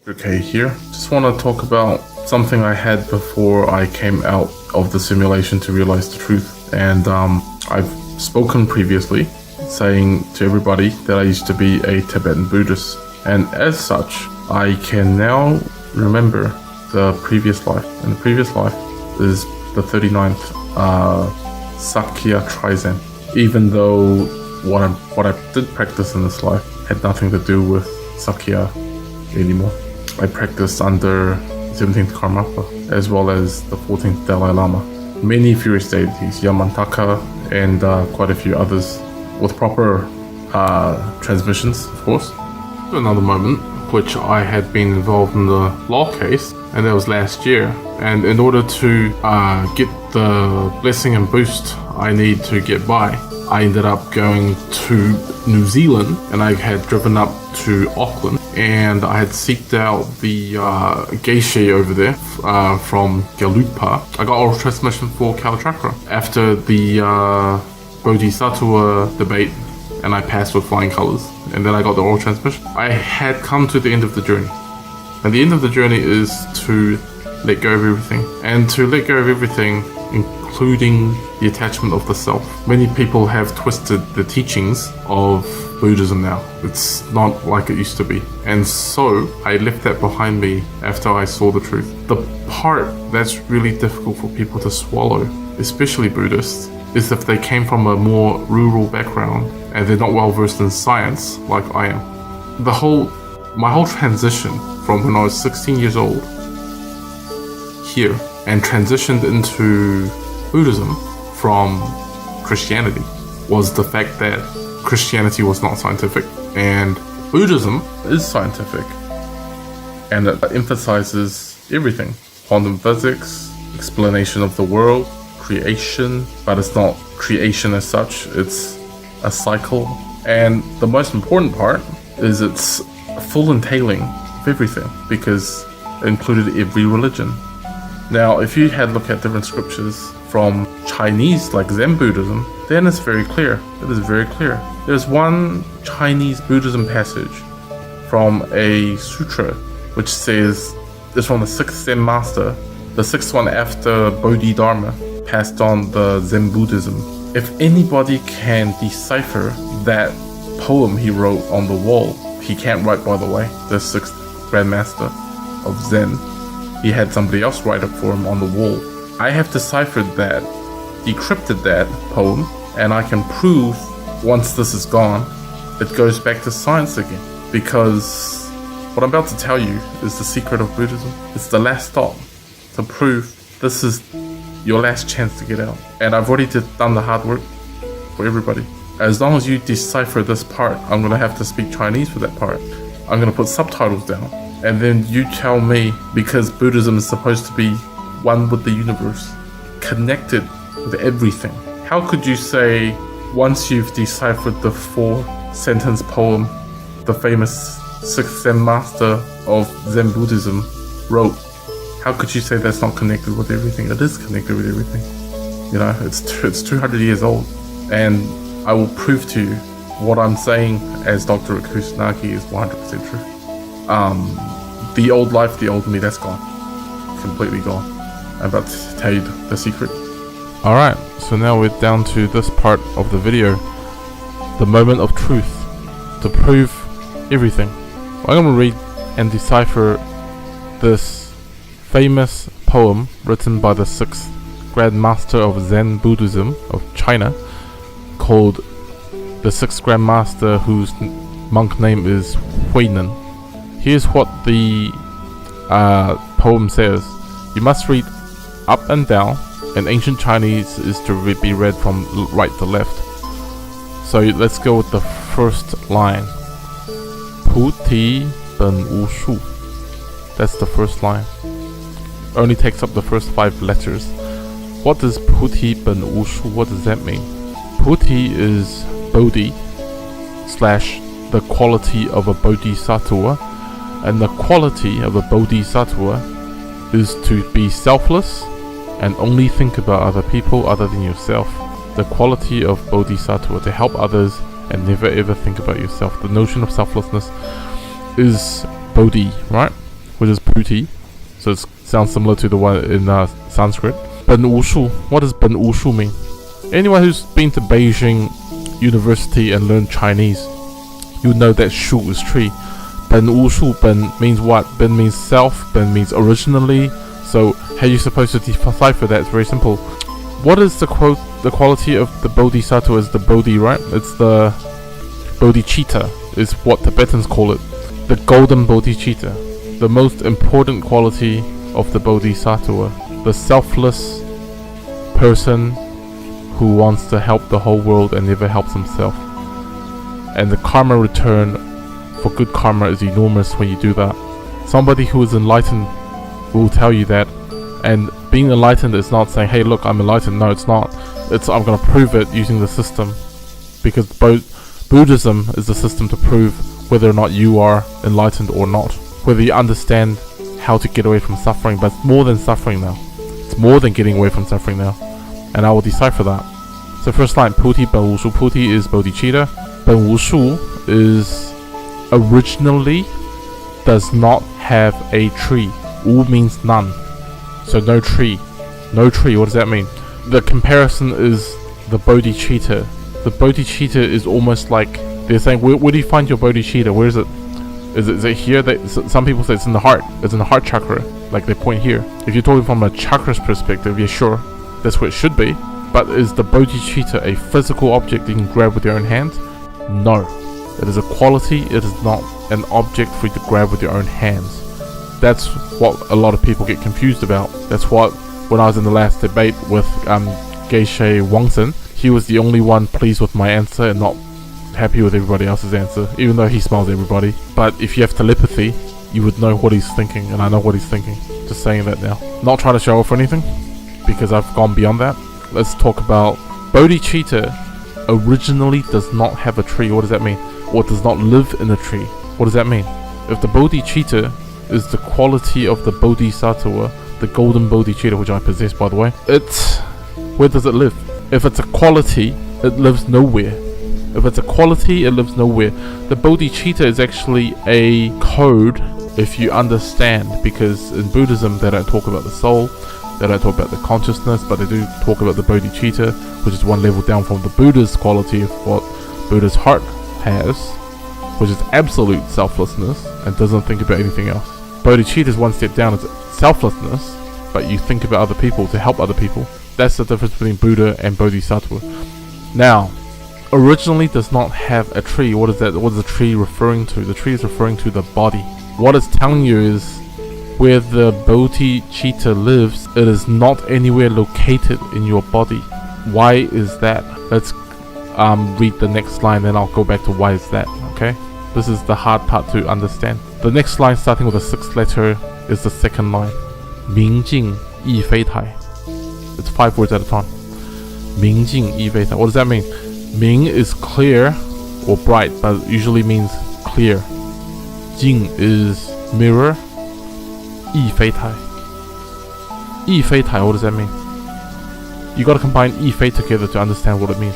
Okay, here. Just want to talk about something I had before I came out of the simulation to realize the truth. And I've spoken previously saying to everybody that I used to be a Tibetan Buddhist. And as such, I can now remember the previous life. And the previous life is the 39th Sakya Trizen. Even though what I did practice in this life had nothing to do with Sakya anymore. I practiced under 17th Karmapa as well as the 14th Dalai Lama. Many furious deities, Yamantaka and quite a few others with proper transmissions, of course. Another moment, which I had been involved in the law case, and that was last year. And in order to get the blessing and boost I need to get by, I ended up going to New Zealand, and I had driven up to Auckland, and I had seeked out the geisha over there from Galupa. I got oral transmission for Kalachakra after the Bodhisattva debate, and I passed with flying colors, and then I got the oral transmission. I had come to the end of the journey, and the end of the journey is to let go of everything, and to let go of everything including the attachment of the self. Many people have twisted the teachings of Buddhism now. It's not like it used to be. And so I left that behind me after I saw the truth. The part that's really difficult for people to swallow, especially Buddhists, is if they came from a more rural background and they're not well versed in science like I am. My whole transition from when I was 16 years old here and transitioned into Buddhism from Christianity was the fact that Christianity was not scientific and Buddhism is scientific, and it emphasizes everything: quantum physics, explanation of the world, creation, but it's not creation as such, it's a cycle. And the most important part is it's a full entailing of everything because it included every religion. Now, if you had a look at different scriptures from Chinese, like Zen Buddhism, then it's very clear. It is very clear. There's one Chinese Buddhism passage from a sutra which says, it's from the 6th Zen master, the 6th one after Bodhidharma passed on the Zen Buddhism. If anybody can decipher that poem he wrote on the wall, he can't write, by the way, the 6th Grand Master of Zen. He had somebody else write it for him on the wall. I have deciphered that, decrypted that poem, and I can prove once this is gone, it goes back to science again. Because what I'm about to tell you is the secret of Buddhism. It's the last stop to prove this is your last chance to get out. And I've already done the hard work for everybody. As long as you decipher this part, I'm going to have to speak Chinese for that part. I'm going to put subtitles down. And then you tell me, because Buddhism is supposed to be one with the universe, connected with everything. How could you say, once you've deciphered the 4-sentence poem the famous 6th Zen master of Zen Buddhism wrote, how could you say that's not connected with everything? It is connected with everything. You know, it's 200 years old. And I will prove to you what I'm saying as Dr. Kusanagi is 100% true. The old life, the old me, that's gone. Completely gone. I'm about to tell you the secret. Alright, so now we're down to this part of the video. The moment of truth. To prove everything. I'm going to read and decipher this famous poem written by the 6th Grand Master of Zen Buddhism of China, called the 6th Grand Master, whose monk name is Huinan. Here's what the poem says. You must read up and down. In ancient Chinese is to be read from right to left. So let's go with the first line. Puti ben wu shu. That's the first line. Only takes up the first 5 letters. What does Puti ben wu shu? What does that mean? Puti is Bodhi / the quality of a Bodhisattva. And the quality of a Bodhisattva is to be selfless and only think about other people other than yourself. The quality of Bodhisattva, to help others and never ever think about yourself. The notion of selflessness is Bodhi, right? which is puti. So it sounds similar to the one in Sanskrit. Ben Wushu. What does Ben Wushu mean? Anyone who's been to Beijing University and learned Chinese, you know that shu is tree. Ben Wushu, Ben means what? Ben means self, Ben means originally. So how are you supposed to decipher that? It's very simple. What is the quality of the Bodhisattva? Is the Bodhi, right? It's the Bodhicitta, is what Tibetans call it. The golden Bodhicitta. The most important quality of the Bodhisattva. The selfless person who wants to help the whole world and never helps himself. And the karma return for good karma is enormous when you do that. Somebody who is enlightened will tell you that. And being enlightened is not saying, hey look, I'm enlightened. No, it's not. It's I'm going to prove it using the system. Because Buddhism is the system to prove whether or not you are enlightened or not. Whether you understand how to get away from suffering. But it's more than suffering now. It's more than getting away from suffering now. And I will decipher that. So first line, Puti Ben Wushu. Puti is Bodhicitta. Ben Wushu is originally does not have a tree. Wu means none. So no tree. No tree, what does that mean? The comparison is the Bodhicitta. The Bodhicitta is almost like they're saying, where do you find your Bodhicitta? Where is it? Is it here? Some people say it's in the heart. It's in the heart chakra. Like they point here. If you're talking from a chakras perspective, yeah sure, that's where it should be. But is the Bodhicitta a physical object you can grab with your own hands? No. It is a quality, it is not an object for you to grab with your own hands. That's what a lot of people get confused about. That's what, when I was in the last debate with Geishe Wangsen, he was the only one pleased with my answer and not happy with everybody else's answer, even though he smiles at everybody. But if you have telepathy, you would know what he's thinking, and I know what he's thinking. Just saying that now. Not trying to show off or anything, because I've gone beyond that. Let's talk about Bodhicitta. Originally does not have a tree. What does that mean? Or does not live in a tree. What does that mean? If the Bodhicitta is the quality of the Bodhisattva, the golden Bodhicitta, which I possess by the way, where does it live? If it's a quality, it lives nowhere. If it's a quality, it lives nowhere. The Bodhicitta is actually a code if you understand, because in Buddhism they don't talk about the soul, they don't talk about the consciousness, but they do talk about the Bodhicitta, which is one level down from the Buddha's quality of what Buddha's heart has, which is absolute selflessness and doesn't think about anything else. Bodhicitta is one step down, it's selflessness, but you think about other people to help other people. That's the difference between Buddha and Bodhisattva. Now, originally does not have a tree. What is that? What is the tree referring to? The tree is referring to the body. What it's telling you is where the Bodhicitta lives, it is not anywhere located in your body. Why is that? Let's read the next line, then I'll go back to why is that, okay? This is the hard part to understand. The next line, starting with the sixth letter, is the second line. 明镜亦非台. It's 5 words at a time. 明镜亦非台. What does that mean? 明 is clear or bright, but it usually means clear. 镜 is mirror. 亦非台. 亦非台, what does that mean? You gotta combine 亦非 together to understand what it means.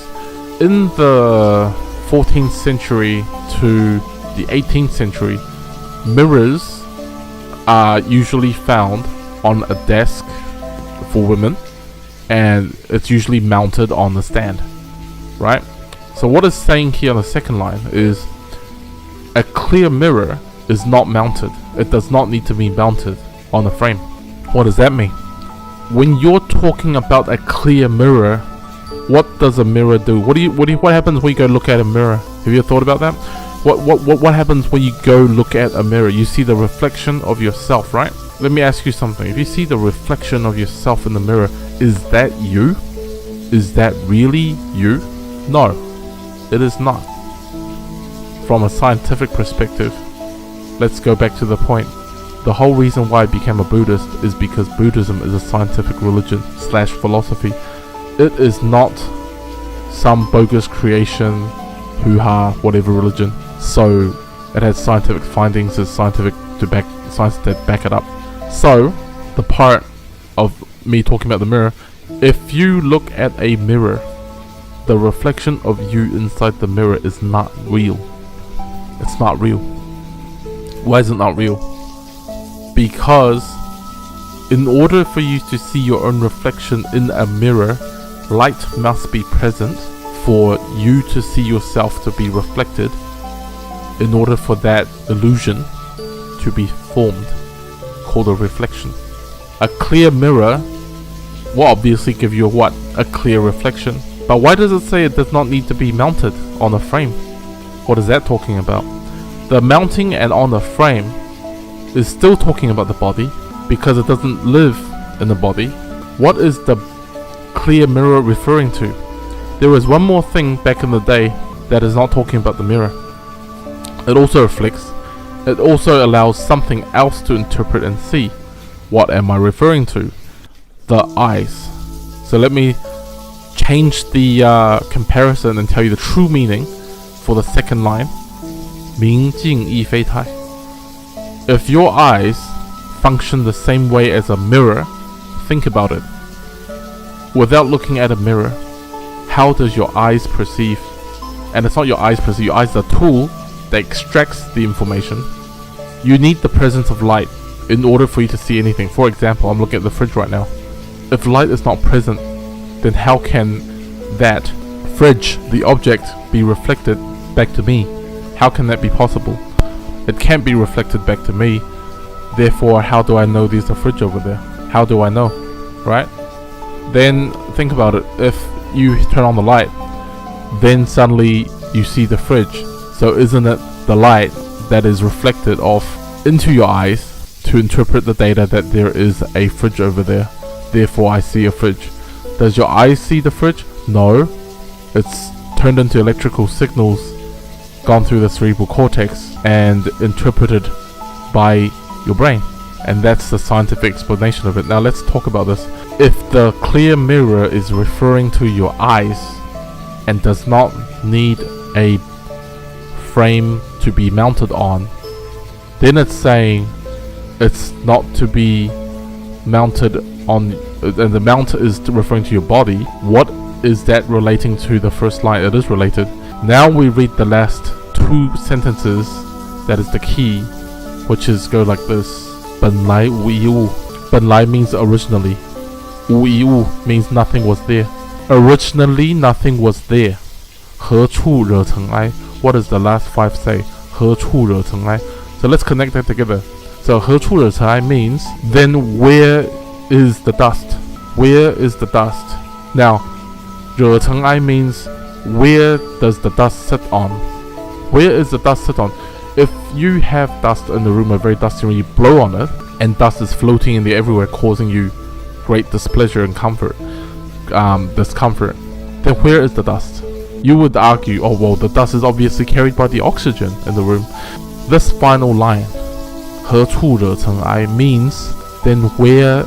In the 14th century to the 18th century, mirrors are usually found on a desk for women, and it's usually mounted on the stand, right? So what it's saying here on the second line is a clear mirror is not mounted. It does not need to be mounted on a frame. What does that mean? When you're talking about a clear mirror, what does a mirror do? What happens when you go look at a mirror? Have you ever thought about that? What happens when you go look at a mirror? You see the reflection of yourself, right? Let me ask you something. If you see the reflection of yourself in the mirror, is that you? Is that really you? No, it is not. From a scientific perspective, let's go back to the point. The whole reason why I became a Buddhist is because Buddhism is a scientific religion / philosophy. It is not some bogus creation, hoo-ha, whatever religion. So it has scientific findings, it's science that back it up. So the part of me talking about the mirror, if you look at a mirror, the reflection of you inside the mirror is not real. It's not real. Why is it not real? because in order for you to see your own reflection in a mirror, light must be present for you to see yourself to be reflected, in order for that illusion to be formed, called a reflection. A clear mirror will obviously give you a clear reflection. But why does it say it does not need to be mounted on a frame? What is that talking about? The mounting and on a frame is still talking about the body, because it doesn't live in the body. What is the clear mirror referring to? There was one more thing back in the day that is not talking about the mirror. It also reflects. It also allows something else to interpret and see. What am I referring to? The eyes. So let me change the comparison and tell you the true meaning for the second line. 明镜亦非台. If your eyes function the same way as a mirror, think about it. Without looking at a mirror, how does your eyes perceive? And it's not your eyes perceive, your eyes are a tool that extracts the information. You need the presence of light in order for you to see anything. For example, I'm looking at the fridge right now. If light is not present, then how can that fridge, the object, be reflected back to me? How can that be possible? It can't be reflected back to me. Therefore, how do I know there's a fridge over there? How do I know? Right? Then think about it. If you turn on the light, then suddenly you see the fridge. So isn't it the light that is reflected off into your eyes to interpret the data that there is a fridge over there? Therefore, I see a fridge. Does your eyes see the fridge? No. It's turned into electrical signals, gone through the cerebral cortex, and interpreted by your brain. And that's the scientific explanation of it. Now let's talk about this. If the clear mirror is referring to your eyes and does not need a frame to be mounted on, then it's saying it's not to be mounted on, and the mount is referring to your body. What is that relating to the first line? It is related. Now we read the last two sentences. That is the key, which is go like this. 本来无一物. 本来 means originally. 无一物 means nothing was there. Originally nothing was there. 何处惹尘埃? What does the last five say? 何处惹尘埃? So let's connect that together. So 何处惹尘埃 means, then where is the dust? Where is the dust? Now, 惹尘埃 means, where does the dust sit on? Where is the dust sit on? If you have dust in the room, a very dusty room, you blow on it, and dust is floating in the air everywhere, causing you great displeasure and discomfort, then where is the dust? You would argue, oh well, the dust is obviously carried by the oxygen in the room. This final line, 何处惹尘埃 means, then where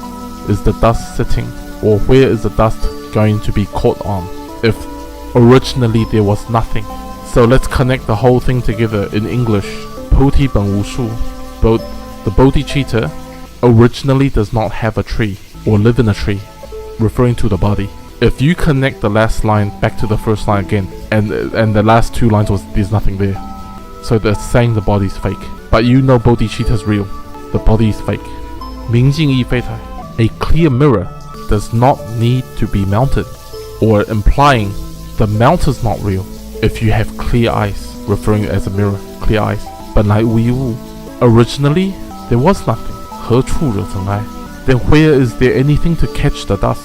is the dust sitting? Or where is the dust going to be caught on if originally there was nothing? So let's connect the whole thing together in English. 菩提本无树. The bodhicitta originally does not have a tree or live in a tree, referring to the body. If you connect the last line back to the first line again, and the last two lines was there's nothing there, so they're saying the body's fake. But you know bodhicitta is real. The body is fake. 明镜亦非台. A clear mirror does not need to be mounted, or implying the mount is not real. If you have clear eyes, referring as a mirror, clear eyes. 本来无一物. Originally, there was nothing. 何处惹尘埃? Then where is there anything to catch the dust?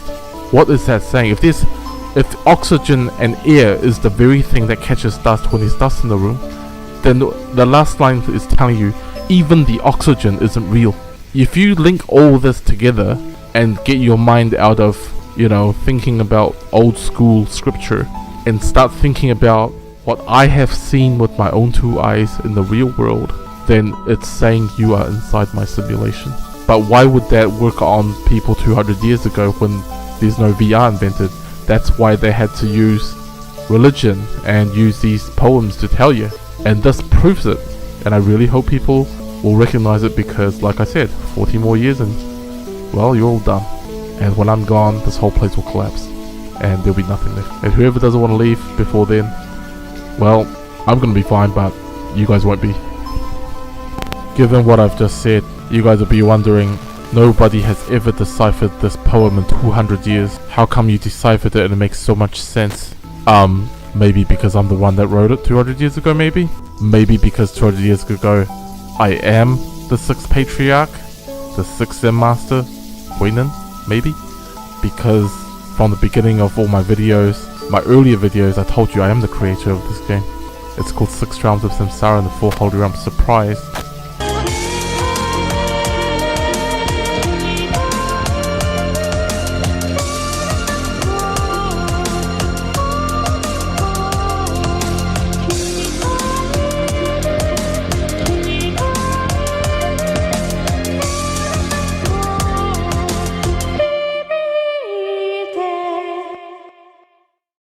What is that saying? If oxygen and air is the very thing that catches dust when there's dust in the room, then the last line is telling you even the oxygen isn't real. If you link all this together and get your mind out of, thinking about old school scripture and start thinking about what I have seen with my own two eyes in the real world, then it's saying you are inside my simulation. But why would that work on people 200 years ago when there's no VR invented? That's why they had to use religion and use these poems to tell you. And this proves it. And I really hope people will recognize it, because like I said, 40 more years and, well, you're all done. And when I'm gone, this whole place will collapse and there'll be nothing left. And whoever doesn't want to leave before then, well, I'm gonna be fine, but you guys won't be. Given what I've just said, You guys will be wondering, nobody has ever deciphered this poem in 200 years. How come you deciphered it and it makes so much sense? Maybe because I'm the one that wrote it 200 years ago, maybe? Maybe because 200 years ago, I am the 6th Patriarch, the 6th Zen Master, Huinen, maybe? Because from the beginning of all my videos, my earlier videos, I told you I am the creator of this game. It's called 6 Realms of Samsara and the 4 Holy Realms. Surprise!